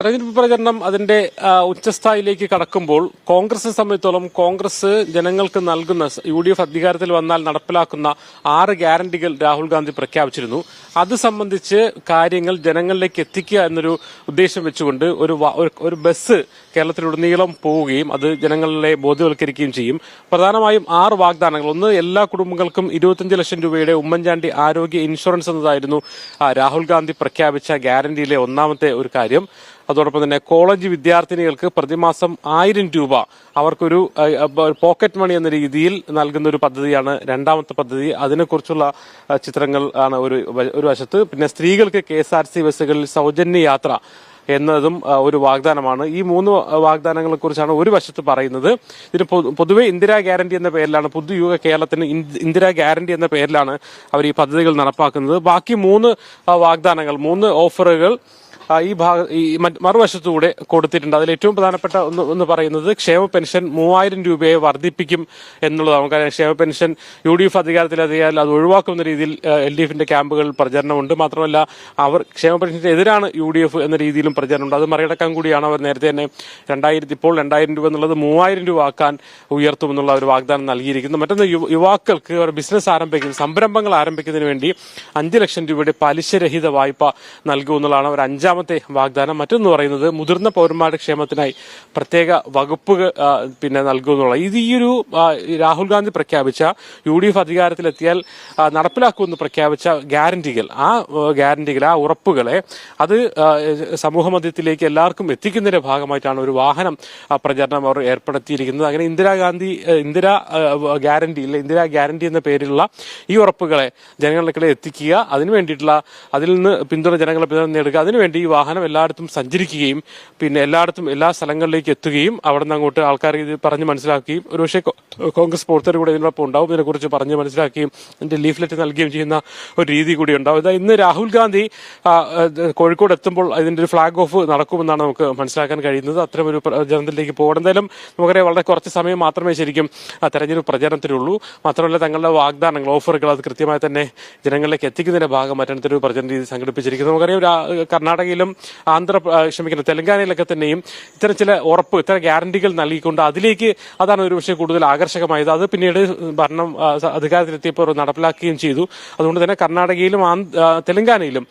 തെരഞ്ഞെടുപ്പ് പ്രചരണം അതിന്റെ ഉച്ചസ്ഥായിലേക്ക് കടക്കുമ്പോൾ കോൺഗ്രസിനെ സംബന്ധിച്ചോളം കോൺഗ്രസ് ജനങ്ങൾക്ക് നൽകുന്ന UDF അധികാരത്തിൽ വന്നാൽ നടപ്പിലാക്കുന്ന 6 ഗ്യാരണ്ടികൾ രാഹുൽ ഗാന്ധി പ്രഖ്യാപിച്ചിരുന്നു. അത് സംബന്ധിച്ച് കാര്യങ്ങൾ ജനങ്ങളിലേക്ക് എത്തിക്കുക എന്നൊരു ഉദ്ദേശം വെച്ചുകൊണ്ട് ഒരു ബസ് കേരളത്തിലുടനീളം പോവുകയും അത് ജനങ്ങളെ ബോധവൽക്കരിക്കുകയും ചെയ്യും. പ്രധാനമായും 6 വാഗ്ദാനങ്ങൾ. ഒന്ന്, എല്ലാ കുടുംബങ്ങൾക്കും 25 ലക്ഷം രൂപയുടെ ഉമ്മൻചാണ്ടി ആരോഗ്യ ഇൻഷുറൻസ് എന്നതായിരുന്നു രാഹുൽ ഗാന്ധി പ്രഖ്യാപിച്ച ഗ്യാരണ്ടിയിലെ ഒന്നാമത്തെ ഒരു കാര്യം. അതോടൊപ്പം തന്നെ കോളേജ് വിദ്യാർത്ഥിനികൾക്ക് പ്രതിമാസം 1000 രൂപ അവർക്കൊരു പോക്കറ്റ് മണി എന്ന രീതിയിൽ നൽകുന്ന ഒരു പദ്ധതിയാണ് രണ്ടാമത്തെ പദ്ധതി. അതിനെക്കുറിച്ചുള്ള ചിത്രങ്ങൾ ആണ് ഒരു വശത്ത്. പിന്നെ സ്ത്രീകൾക്ക് KSRTC ബസ്സുകളിൽ സൗജന്യ യാത്ര എന്നതും ഒരു വാഗ്ദാനമാണ്. ഈ 3 വാഗ്ദാനങ്ങളെ കുറിച്ചാണ് ഒരു വശത്ത് പറയുന്നത്. ഇതിന് പൊതുവെ ഇന്ദിരാ ഗ്യാരണ്ടി എന്ന പേരിലാണ്, പുതുയുഗ കേരളത്തിന് ഇന്ദിരാ ഗ്യാരണ്ടി എന്ന പേരിലാണ് അവർ ഈ പദ്ധതികൾ നടപ്പാക്കുന്നത്. ബാക്കി 3 വാഗ്ദാനങ്ങൾ, 3 ഓഫറുകൾ ഈ മറുവശത്തുകൂടെ കൊടുത്തിട്ടുണ്ട്. അതിൽ ഏറ്റവും പ്രധാനപ്പെട്ട ഒന്ന് പറയുന്നത് ക്ഷേമ പെൻഷൻ 3000 രൂപയെ വർദ്ധിപ്പിക്കും എന്നുള്ളതാണ്. കാരണം ക്ഷേമ പെൻഷൻ UDF അധികാരത്തിലെത്തിയാൽ അത് ഒഴിവാക്കുന്ന രീതിയിൽ LDFന്റെ ക്യാമ്പുകളിൽ പ്രചരണമുണ്ട്. മാത്രമല്ല അവർ ക്ഷേമ പെൻഷന് എതിരാണ് UDF എന്ന രീതിയിലും പ്രചരണമുണ്ട്. അത് മറികടക്കാൻ കൂടിയാണ് അവർ നേരത്തെ തന്നെ 2000 രൂപ എന്നുള്ളത് 3000 രൂപ ആക്കാൻ ഉയർത്തുമെന്നുള്ള ഒരു വാഗ്ദാനം നൽകിയിരിക്കുന്നു. മറ്റൊന്ന്, യുവാക്കൾക്ക് അവർ ബിസിനസ് സംരംഭങ്ങൾ ആരംഭിക്കുന്നതിന് വേണ്ടി 5 ലക്ഷം രൂപയുടെ പലിശരഹിത വായ്പ നൽകുമെന്നുള്ളതാണ് ഒരു 5ാമത്തെ വാഗ്ദാനം. മറ്റൊന്ന് പറയുന്നത് മുതിർന്ന പൗരന്മാരുടെ ക്ഷേമത്തിനായി പ്രത്യേക വകുപ്പ് നൽകുമെന്നുള്ള. ഇത് ഈ ഒരു രാഹുൽ ഗാന്ധി പ്രഖ്യാപിച്ച UDF അധികാരത്തിലെത്തിയാൽ നടപ്പിലാക്കുമെന്ന് പ്രഖ്യാപിച്ച ഗ്യാരണ്ടികൾ, ആ ഉറപ്പുകളെ അത് സമൂഹ മധ്യത്തിലേക്ക് എല്ലാവർക്കും എത്തിക്കുന്നതിന്റെ ഭാഗമായിട്ടാണ് ഒരു വാഹനം പ്രചരണം അവർ ഏർപ്പെടുത്തിയിരിക്കുന്നത്. അങ്ങനെ ഇന്ദിരാ ഗ്യാരണ്ടി എന്ന പേരിലുള്ള ഈ ഉറപ്പുകളെ ജനങ്ങളിലേക്ക് എത്തിക്കുക, അതിനു വേണ്ടിയിട്ടുള്ള അതിൽ നിന്ന് ജനങ്ങളെ പിന്തുണ നേടുക, അതിനുവേണ്ടി ഈ വാഹനം എല്ലായിടത്തും സഞ്ചരിക്കുകയും എല്ലാ സ്ഥലങ്ങളിലേക്ക് എത്തുകയും അവിടെ നിന്ന് അങ്ങോട്ട് ആൾക്കാർ ഇത് പറഞ്ഞ് മനസ്സിലാക്കുകയും ഒരുപക്ഷെ കോൺഗ്രസ് പ്രവർത്തകർ കൂടെ ഇതിനൊപ്പം ഉണ്ടാവും, ഇതിനെക്കുറിച്ച് പറഞ്ഞ് മനസ്സിലാക്കുകയും ഇതിന്റെ ലീഫ്ലെറ്റ് നൽകുകയും ചെയ്യുന്ന ഒരു രീതി കൂടി ഉണ്ടാവും. ഇന്ന് രാഹുൽ ഗാന്ധി കോഴിക്കോട് എത്തുമ്പോൾ ഇതിന്റെ ഒരു ഫ്ളാഗ് ഓഫ് നടക്കുമെന്നാണ് നമുക്ക് മനസ്സിലാക്കാൻ കഴിയുന്നത്. അത്തരം ഒരു പ്രചരണത്തിലേക്ക് പോകണം. എന്തായാലും നമുക്കറിയാം, വളരെ കുറച്ച് സമയം മാത്രമേ ശരിക്കും തെരഞ്ഞെടുപ്പ് പ്രചരണത്തിനുള്ളൂ. മാത്രമല്ല തങ്ങളുടെ വാഗ്ദാനങ്ങൾ, ഓഫറുകൾ അത് കൃത്യമായി തന്നെ ജനങ്ങളിലേക്ക് എത്തിക്കുന്നതിന്റെ ഭാഗമായിട്ടാണ് ഇത്തരം പ്രചരണ രീതി സംഘടിപ്പിച്ചിരിക്കുന്നത്. നമുക്കറിയാം, കർണാടകയിലും തെലങ്കാനയിലൊക്കെ തന്നെയും ഇത്തരം ഗ്യാരണ്ടികൾ നൽകിക്കൊണ്ട് അതാണ് ഒരുപക്ഷെ കൂടുതൽ ആകർഷകമായത്. അത് പിന്നീട് ഭരണം അധികാരത്തിലെത്തിയപ്പോൾ നടപ്പിലാക്കുകയും ചെയ്തു. അതുകൊണ്ട് തന്നെ കർണാടകയിലും തെലങ്കാനയിലും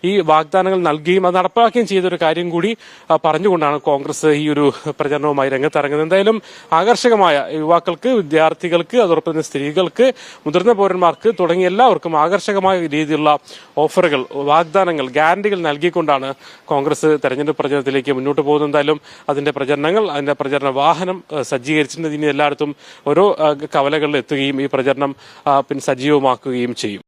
ഈ വാഗ്ദാനങ്ങൾ നൽകുകയും അത് നടപ്പാക്കുകയും ചെയ്തൊരു കാര്യം കൂടി പറഞ്ഞുകൊണ്ടാണ് കോൺഗ്രസ് ഈ ഒരു പ്രചരണവുമായി രംഗത്തിറങ്ങുന്നത്. എന്തായാലും ആകർഷകമായ യുവാക്കൾക്ക്, വിദ്യാർത്ഥികൾക്ക്, അതോടൊപ്പം തന്നെ സ്ത്രീകൾക്ക്, മുതിർന്ന പൗരന്മാർക്ക് തുടങ്ങിയ എല്ലാവർക്കും ആകർഷകമായ രീതിയിലുള്ള ഓഫറുകൾ, വാഗ്ദാനങ്ങൾ, ഗ്യാരണ്ടികൾ നൽകിക്കൊണ്ടാണ് കോൺഗ്രസ് തെരഞ്ഞെടുപ്പ് പ്രചരണത്തിലേക്ക് മുന്നോട്ട് പോകുന്നത്. എന്തായാലും അതിന്റെ പ്രചരണ വാഹനം സജ്ജീകരിച്ചിട്ടുണ്ട്. ഇനി എല്ലായിടത്തും ഓരോ കവലകളിൽ എത്തുകയും ഈ പ്രചരണം സജീവമാക്കുകയും ചെയ്യും.